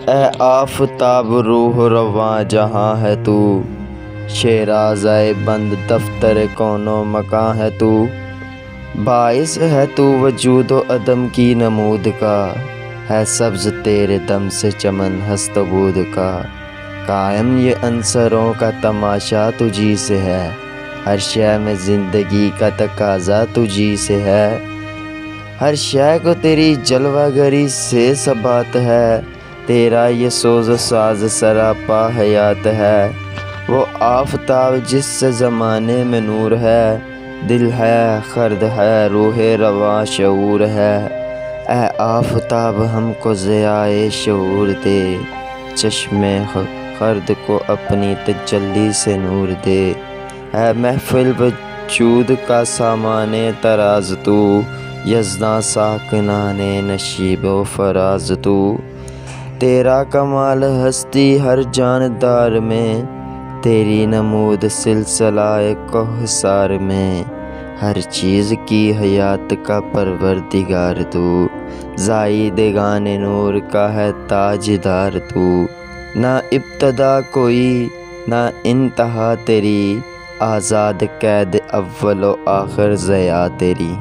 اے آفتاب روح رواں جہاں ہے تو، شیرازۂ بند دفتر کون و مکاں ہے تو، باعث ہے تو وجود و عدم کی نمود کا، ہے سبز تیرے دم سے چمن ہست و بود کا، قائم یہ عنصروں کا تماشا تجھی سے ہے، ہر شے میں زندگی کا تقاضا تجھی سے ہے، ہر شے کو تیری جلوہ گری سے ثبات ہے، تیرا یہ سوز و ساز سراپا حیات ہے، وہ آفتاب جس سے زمانے میں نور ہے، دل ہے خرد ہے روح رواں شعور ہے، اے آفتاب ہم کو ضیائے شعور دے، چشم خرد کو اپنی تجلی سے نور دے، اے محفل وجود کا سامان طراز تو، یزداں ساکنان نشیب و فراز تو، تیرا کمال ہستی ہر جاندار میں، تیری نمود سلسلہ کوثر میں، ہر چیز کی حیات کا پروردگار تو، زائیدگان نور کا ہے تاجدار تو، نہ ابتدا کوئی نہ انتہا تیری، آزاد قید اول و آخر ضیاء تیری۔